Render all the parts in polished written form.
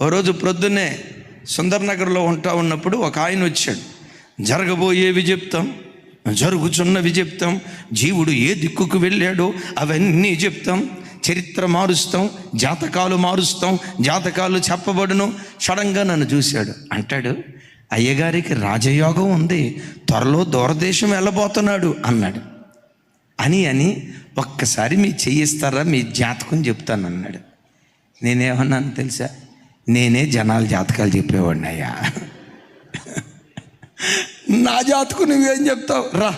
ఓ రోజు ప్రొద్దున్నే సుందర్నగర్లో ఉంటా ఉన్నప్పుడు ఒక ఆయన వచ్చాడు. జరగబోయేవి చెప్తాం, జరుగుచున్నవి చెప్తాం, జీవుడు ఏ దిక్కుకు వెళ్ళాడో అవన్నీ చెప్తాం, చరిత్ర మారుస్తాం, జాతకాలు మారుస్తాం, జాతకాలు చెప్పబడును. సడన్గా నన్ను చూశాడు. అంటాడు, అయ్యగారికి రాజయోగం ఉంది, త్వరలో దూరదేశం వెళ్ళబోతున్నాడు అన్నాడు. అని ఒక్కసారి మీ చెయ్యిస్తారా, మీ జాతకం చెప్తాను అన్నాడు. నేనేమన్నాను తెలుసా? నేనే జనాల జాతకాలు చెప్పేవాడిని అయ్యా. నా జాతకం నువ్వేం చెప్తావు? రా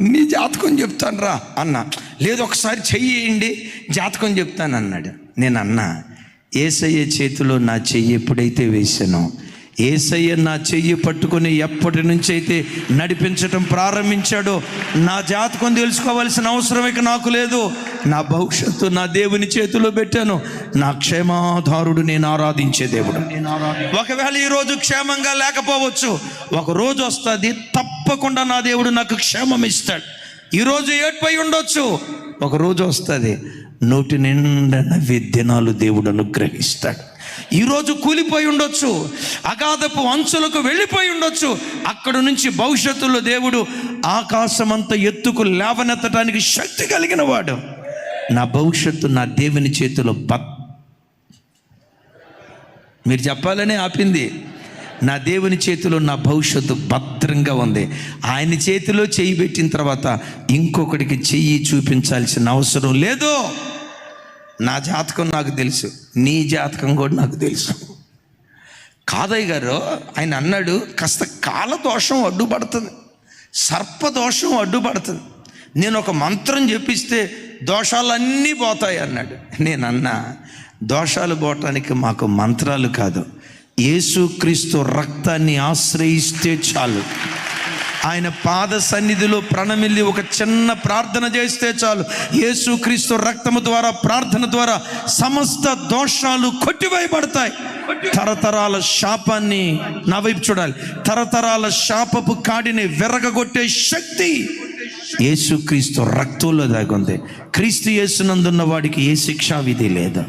నీ జాతకం చెప్తాను రా అన్నా. లేదు ఒకసారి చెయ్యండి, జాతకం చెప్తాను అన్నాడు. నేను అన్నా, యేసయ్య చేతిలో నా చెయ్యి ఎప్పుడైతే వేసానో, యేసయ్య నా చెయ్యి పట్టుకొని ఎప్పటి నుంచి అయితే నడిపించటం ప్రారంభించాడో, నా జాతకం తెలుసుకోవాల్సిన అవసరం ఇక నాకు లేదు. నా భవిష్యత్తు నా దేవుని చేతిలో పెట్టాను. నా క్షేమాధారుడు, నేను ఆరాధించే దేవుడు. ఒకవేళ ఈరోజు క్షేమంగా లేకపోవచ్చు, ఒక రోజు వస్తుంది తప్పకుండా నా దేవుడు నాకు క్షేమం ఇస్తాడు. ఈరోజు ఏడ్పై ఉండొచ్చు, ఒక రోజు వస్తుంది నోటి నిండా విద్యనాలు దేవుడు అనుగ్రహిస్తాడు. ఈరోజు కూలిపోయి ఉండొచ్చు, అగాధపు అంచులకు వెళ్ళిపోయి ఉండొచ్చు, అక్కడ నుంచి భవిష్యత్తులో దేవుడు ఆకాశమంత ఎత్తుకు లేవనెత్తడానికి శక్తి కలిగిన వాడు. నా భవిష్యత్తు నా దేవుని చేతిలో మీరు చెప్పాలనే ఆపింది. నా దేవుని చేతిలో నా భవిష్యత్తు భద్రంగా ఉంది. ఆయన చేతిలో చెయ్యి పెట్టిన తర్వాత ఇంకొకటికి చెయ్యి చూపించాల్సిన అవసరం లేదు. నా జాతకం నాకు తెలుసు, నీ జాతకం కూడా నాకు తెలుసు. కాదయ్య గారు ఆయన అన్నాడు, కాస్త కాలదోషం అడ్డుపడుతుంది, సర్పదోషం అడ్డుపడుతుంది, నేను ఒక మంత్రం చెప్పిస్తే దోషాలన్నీ పోతాయి అన్నాడు. నేను అన్నా, దోషాలు పోవటానికి మాకు మంత్రాలు కాదు, యేసుక్రీస్తు రక్తాన్ని ఆశ్రయిస్తే చాలు. ఆయన పాద సన్నిధిలో ప్రణమిల్లి ఒక చిన్న ప్రార్థన చేస్తే చాలు. యేసుక్రీస్తు రక్తము ద్వారా, ప్రార్థన ద్వారా సమస్త దోషాలు కొట్టివేయబడతాయి. తరతరాల శాపాన్ని, నా వైపు చూడాలి, తరతరాల శాపపు కాడిని విరగగొట్టే శక్తి యేసుక్రీస్తు రక్తంలో దాగుంది. క్రీస్తు యేసునందున్న వాడికి ఏ శిక్షా విధి లేదు.